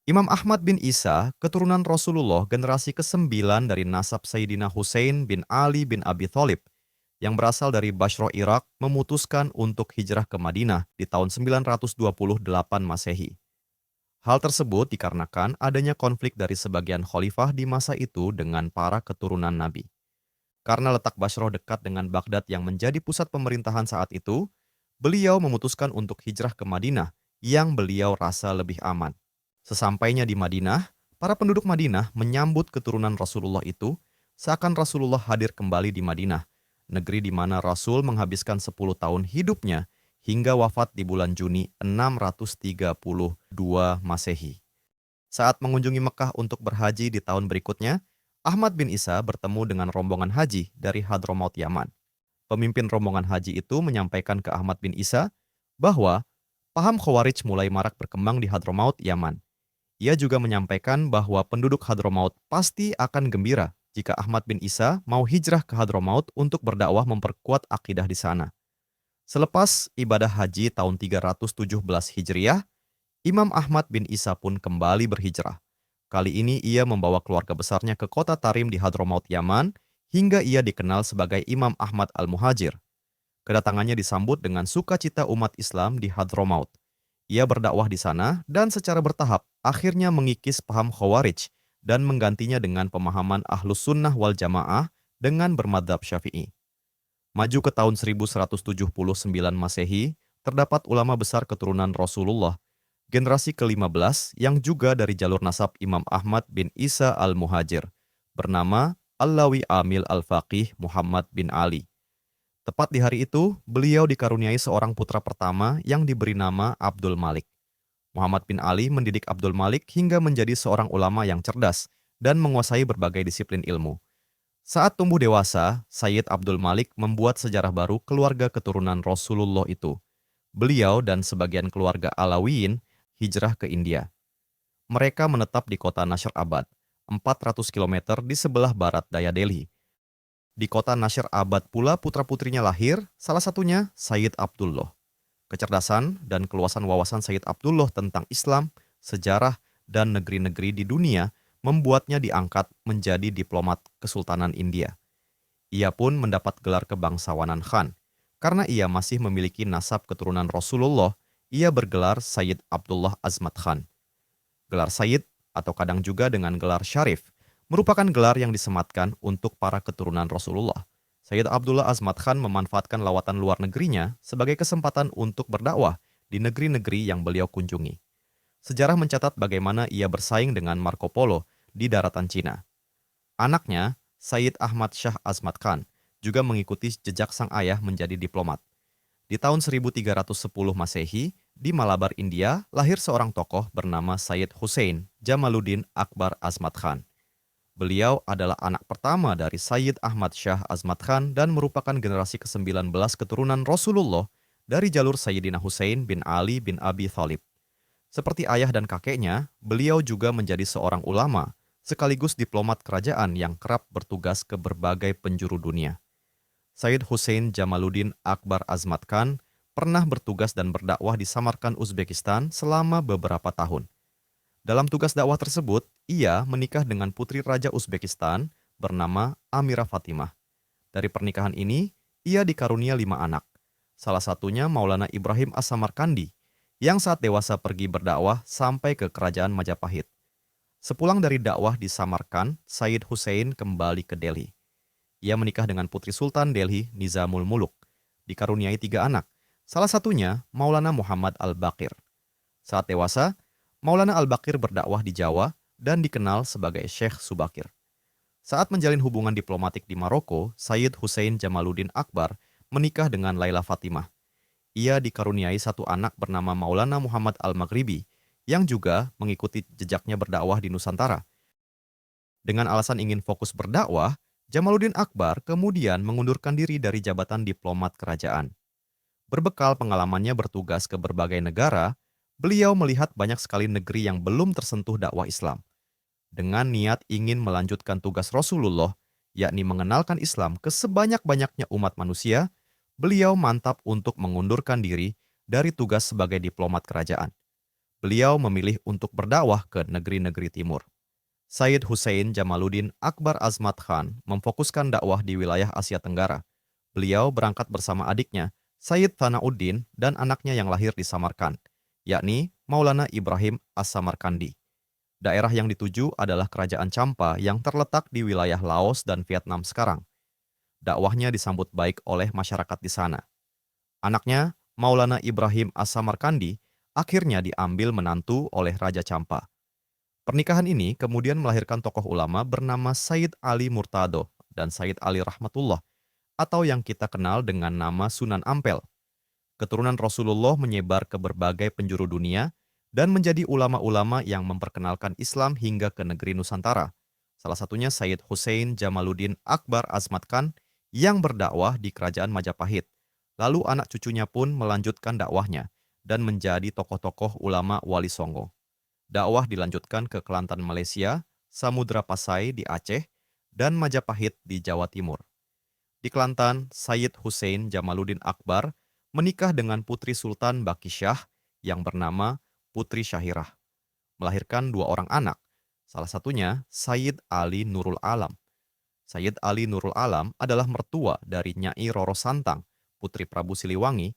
Imam Ahmad bin Isa, keturunan Rasulullah generasi ke-9 dari nasab Sayyidina Hussein bin Ali bin Abi Thalib, yang berasal dari Basra, Irak, memutuskan untuk hijrah ke Madinah di tahun 928 Masehi. Hal tersebut dikarenakan adanya konflik dari sebagian khalifah di masa itu dengan para keturunan Nabi. Karena letak Basra dekat dengan Baghdad yang menjadi pusat pemerintahan saat itu, beliau memutuskan untuk hijrah ke Madinah yang beliau rasa lebih aman. Sesampainya di Madinah, para penduduk Madinah menyambut keturunan Rasulullah itu seakan Rasulullah hadir kembali di Madinah, negeri di mana Rasul menghabiskan 10 tahun hidupnya hingga wafat di bulan Juni 632 Masehi. Saat mengunjungi Mekah untuk berhaji di tahun berikutnya, Ahmad bin Isa bertemu dengan rombongan haji dari Hadramaut Yaman. Pemimpin rombongan haji itu menyampaikan ke Ahmad bin Isa bahwa paham Khawarij mulai marak berkembang di Hadramaut Yaman. Ia juga menyampaikan bahwa penduduk Hadramaut pasti akan gembira jika Ahmad bin Isa mau hijrah ke Hadramaut untuk berdakwah memperkuat akidah di sana. Selepas ibadah haji tahun 317 Hijriah, Imam Ahmad bin Isa pun kembali berhijrah. Kali ini ia membawa keluarga besarnya ke kota Tarim di Hadramaut Yaman hingga ia dikenal sebagai Imam Ahmad al-Muhajir. Kedatangannya disambut dengan sukacita umat Islam di Hadramaut. Ia berdakwah di sana dan secara bertahap akhirnya mengikis paham Khawarij dan menggantinya dengan pemahaman Ahlus Sunnah wal Jamaah dengan bermadzhab Syafi'i. Maju ke tahun 1179 Masehi, terdapat ulama besar keturunan Rasulullah, generasi ke-15 yang juga dari jalur nasab Imam Ahmad bin Isa al-Muhajir, bernama Allawi Amil al-Faqih Muhammad bin Ali. Tepat di hari itu, beliau dikaruniai seorang putra pertama yang diberi nama Abdul Malik. Muhammad bin Ali mendidik Abdul Malik hingga menjadi seorang ulama yang cerdas dan menguasai berbagai disiplin ilmu. Saat tumbuh dewasa, Sayyid Abdul Malik membuat sejarah baru keluarga keturunan Rasulullah itu. Beliau dan sebagian keluarga Alawiyin hijrah ke India. Mereka menetap di kota Nashr Abad, 400 km di sebelah barat daya Delhi. Di kota Nashr Abad pula putra-putrinya lahir, salah satunya Sayyid Abdullah. Kecerdasan dan keluasan wawasan Sayyid Abdullah tentang Islam, sejarah, dan negeri-negeri di dunia membuatnya diangkat menjadi diplomat Kesultanan India. Ia pun mendapat gelar kebangsawanan Khan. Karena ia masih memiliki nasab keturunan Rasulullah, ia bergelar Sayyid Abdullah Azmat Khan. Gelar Sayyid, atau kadang juga dengan gelar Syarif, merupakan gelar yang disematkan untuk para keturunan Rasulullah. Sayyid Abdullah Azmat Khan memanfaatkan lawatan luar negerinya sebagai kesempatan untuk berdakwah di negeri-negeri yang beliau kunjungi. Sejarah mencatat bagaimana ia bersaing dengan Marco Polo di daratan Cina. Anaknya, Sayyid Ahmad Shah Azmat Khan, juga mengikuti jejak sang ayah menjadi diplomat. Di tahun 1310 Masehi, di Malabar, India, lahir seorang tokoh bernama Sayyid Hussein Jamaluddin Akbar Azmat Khan. Beliau adalah anak pertama dari Sayyid Ahmad Shah Azmat Khan dan merupakan generasi ke-19 keturunan Rasulullah dari jalur Sayyidina Hussein bin Ali bin Abi Thalib. Seperti ayah dan kakeknya, beliau juga menjadi seorang ulama, sekaligus diplomat kerajaan yang kerap bertugas ke berbagai penjuru dunia. Sayyid Hussein Jamaluddin Akbar Azmat Khan pernah bertugas dan berdakwah di Samarkand, Uzbekistan selama beberapa tahun. Dalam tugas dakwah tersebut, ia menikah dengan putri Raja Uzbekistan bernama Amirah Fatimah. Dari pernikahan ini, ia dikarunia 5 anak. Salah satunya Maulana Ibrahim As-Samarkandi, yang saat dewasa pergi berdakwah sampai ke kerajaan Majapahit. Sepulang dari dakwah di Samarkand, Sayyid Hussein kembali ke Delhi. Ia menikah dengan putri Sultan Delhi Nizamul Muluk, dikaruniai 3 anak, salah satunya Maulana Muhammad Al-Baqir. Saat dewasa, Maulana Al-Baqir berdakwah di Jawa dan dikenal sebagai Syekh Subakir. Saat menjalin hubungan diplomatik di Maroko, Sayyid Hussein Jamaluddin Akbar menikah dengan Laila Fatimah. Ia dikaruniai 1 anak bernama Maulana Muhammad Al-Maghribi, yang juga mengikuti jejaknya berdakwah di Nusantara. Dengan alasan ingin fokus berdakwah, Jamaluddin Akbar kemudian mengundurkan diri dari jabatan diplomat kerajaan. Berbekal pengalamannya bertugas ke berbagai negara, beliau melihat banyak sekali negeri yang belum tersentuh dakwah Islam. Dengan niat ingin melanjutkan tugas Rasulullah, yakni mengenalkan Islam ke sebanyak-banyaknya umat manusia, beliau mantap untuk mengundurkan diri dari tugas sebagai diplomat kerajaan. beliau memilih untuk berdakwah ke negeri-negeri timur. Sayyid Hussein Jamaluddin Akbar Azmat Khan memfokuskan dakwah di wilayah Asia Tenggara. Beliau berangkat bersama adiknya, Sayyid Thanauddin, dan anaknya yang lahir di Samarkand, yakni Maulana Ibrahim As-Samarkandi. Daerah yang dituju adalah Kerajaan Champa yang terletak di wilayah Laos dan Vietnam sekarang. Dakwahnya disambut baik oleh masyarakat di sana. Anaknya, Maulana Ibrahim As-Samarkandi, akhirnya diambil menantu oleh Raja Champa. Pernikahan ini kemudian melahirkan tokoh ulama bernama Sayyid Ali Murtado dan Sayyid Ali Rahmatullah, atau yang kita kenal dengan nama Sunan Ampel. Keturunan Rasulullah menyebar ke berbagai penjuru dunia dan menjadi ulama-ulama yang memperkenalkan Islam hingga ke negeri Nusantara. Salah satunya Sayyid Hussein Jamaluddin Akbar Azmat Khan yang berdakwah di Kerajaan Majapahit. Lalu anak cucunya pun melanjutkan dakwahnya dan menjadi tokoh-tokoh ulama Wali Songo. Dakwah dilanjutkan ke Kelantan Malaysia, Samudra Pasai di Aceh, dan Majapahit di Jawa Timur. Di Kelantan, Sayyid Hussein Jamaluddin Akbar menikah dengan Putri Sultan Bakisyah yang bernama Putri Syahirah, melahirkan 2 orang anak, salah satunya Sayyid Ali Nurul Alam. Sayyid Ali Nurul Alam adalah mertua dari Nyai Roro Santang, Putri Prabu Siliwangi,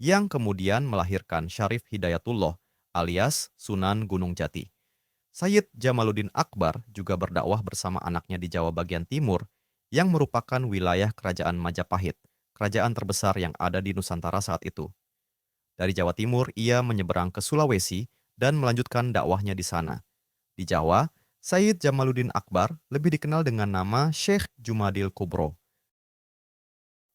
yang kemudian melahirkan Syarif Hidayatullah alias Sunan Gunung Jati. Sayyid Jamaluddin Akbar juga berdakwah bersama anaknya di Jawa bagian timur yang merupakan wilayah Kerajaan Majapahit, kerajaan terbesar yang ada di Nusantara saat itu. Dari Jawa Timur, ia menyeberang ke Sulawesi dan melanjutkan dakwahnya di sana. Di Jawa, Sayyid Jamaluddin Akbar lebih dikenal dengan nama Syekh Jumadil Kubro.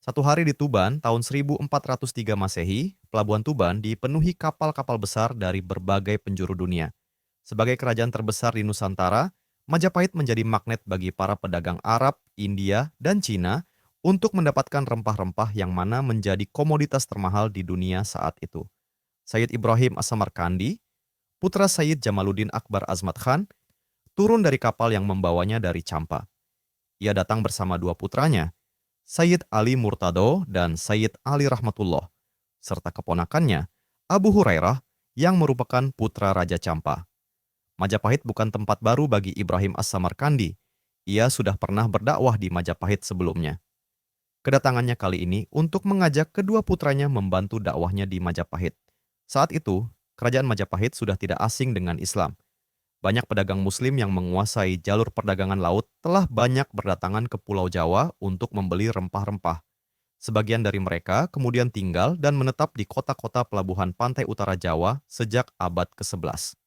Satu hari di Tuban, tahun 1403 Masehi, Pelabuhan Tuban dipenuhi kapal-kapal besar dari berbagai penjuru dunia. Sebagai kerajaan terbesar di Nusantara, Majapahit menjadi magnet bagi para pedagang Arab, India, dan Cina untuk mendapatkan rempah-rempah yang mana menjadi komoditas termahal di dunia saat itu. Sayyid Ibrahim As-Samarkandi, putra Sayyid Jamaluddin Akbar Azmat Khan, turun dari kapal yang membawanya dari Champa. Ia datang bersama 2 putranya, Sayyid Ali Murtado dan Sayyid Ali Rahmatullah, serta keponakannya, Abu Hurairah, yang merupakan putra Raja Champa. Majapahit bukan tempat baru bagi Ibrahim As-Samarkandi. Ia sudah pernah berdakwah di Majapahit sebelumnya. Kedatangannya kali ini untuk mengajak kedua putranya membantu dakwahnya di Majapahit. Saat itu, kerajaan Majapahit sudah tidak asing dengan Islam. Banyak pedagang Muslim yang menguasai jalur perdagangan laut telah banyak berdatangan ke Pulau Jawa untuk membeli rempah-rempah. Sebagian dari mereka kemudian tinggal dan menetap di kota-kota pelabuhan pantai utara Jawa sejak abad ke-11.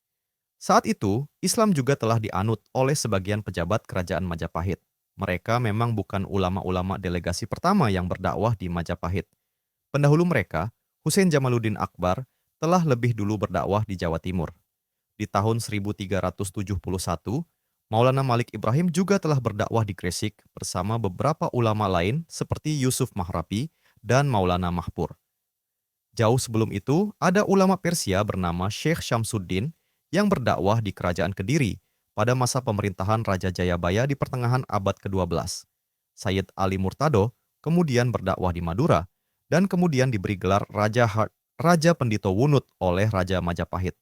Saat itu, Islam juga telah dianut oleh sebagian pejabat kerajaan Majapahit. Mereka memang bukan ulama-ulama delegasi pertama yang berdakwah di Majapahit. Pendahulu mereka, Hussein Jamaluddin Akbar, telah lebih dulu berdakwah di Jawa Timur. Di tahun 1371, Maulana Malik Ibrahim juga telah berdakwah di Gresik bersama beberapa ulama lain seperti Yusuf Mahrapi dan Maulana Mahpur. Jauh sebelum itu, ada ulama Persia bernama Syekh Syamsuddin yang berdakwah di Kerajaan Kediri pada masa pemerintahan Raja Jayabaya di pertengahan abad ke-12. Sayyid Ali Murtado kemudian berdakwah di Madura dan kemudian diberi gelar Raja Pendito Wunut oleh Raja Majapahit.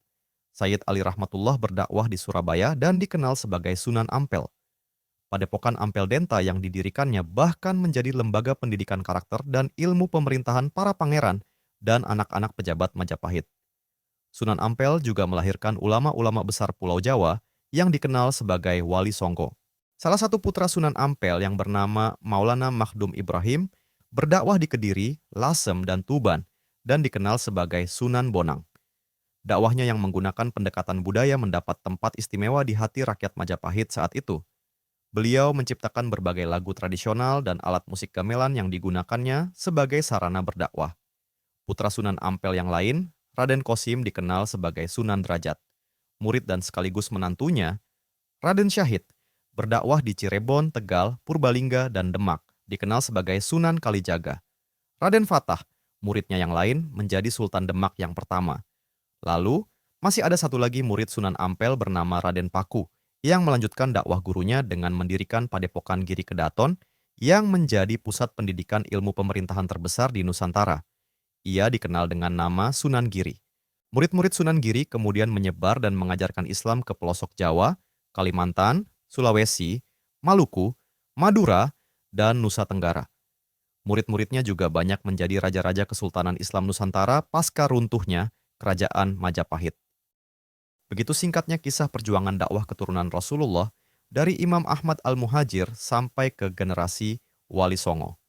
Sayyid Ali Rahmatullah berdakwah di Surabaya dan dikenal sebagai Sunan Ampel. Padepokan Ampel Denta yang didirikannya bahkan menjadi lembaga pendidikan karakter dan ilmu pemerintahan para pangeran dan anak-anak pejabat Majapahit. Sunan Ampel juga melahirkan ulama-ulama besar Pulau Jawa yang dikenal sebagai Wali Songo. Salah satu putra Sunan Ampel yang bernama Maulana Makhdum Ibrahim berdakwah di Kediri, Lasem, dan Tuban dan dikenal sebagai Sunan Bonang. Dakwahnya yang menggunakan pendekatan budaya mendapat tempat istimewa di hati rakyat Majapahit saat itu. Beliau menciptakan berbagai lagu tradisional dan alat musik gamelan yang digunakannya sebagai sarana berdakwah. Putra Sunan Ampel yang lain, Raden Kosim, dikenal sebagai Sunan Derajat. Murid dan sekaligus menantunya, Raden Syahid, berdakwah di Cirebon, Tegal, Purbalingga, dan Demak, dikenal sebagai Sunan Kalijaga. Raden Fatah, muridnya yang lain, menjadi Sultan Demak yang pertama. Lalu, masih ada satu lagi murid Sunan Ampel bernama Raden Paku, yang melanjutkan dakwah gurunya dengan mendirikan Padepokan Giri Kedaton yang menjadi pusat pendidikan ilmu pemerintahan terbesar di Nusantara. Ia dikenal dengan nama Sunan Giri. Murid-murid Sunan Giri kemudian menyebar dan mengajarkan Islam ke pelosok Jawa, Kalimantan, Sulawesi, Maluku, Madura, dan Nusa Tenggara. Murid-muridnya juga banyak menjadi raja-raja Kesultanan Islam Nusantara pasca runtuhnya Kerajaan Majapahit. Begitu singkatnya kisah perjuangan dakwah keturunan Rasulullah dari Imam Ahmad Al-Muhajir sampai ke generasi Wali Songo.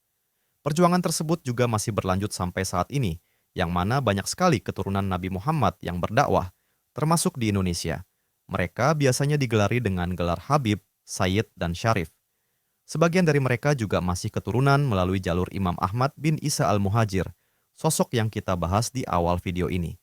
Perjuangan tersebut juga masih berlanjut sampai saat ini, yang mana banyak sekali keturunan Nabi Muhammad yang berdakwah, termasuk di Indonesia. Mereka biasanya digelari dengan gelar Habib, Sayyid, dan Syarif. Sebagian dari mereka juga masih keturunan melalui jalur Imam Ahmad bin Isa Al-Muhajir, sosok yang kita bahas di awal video ini.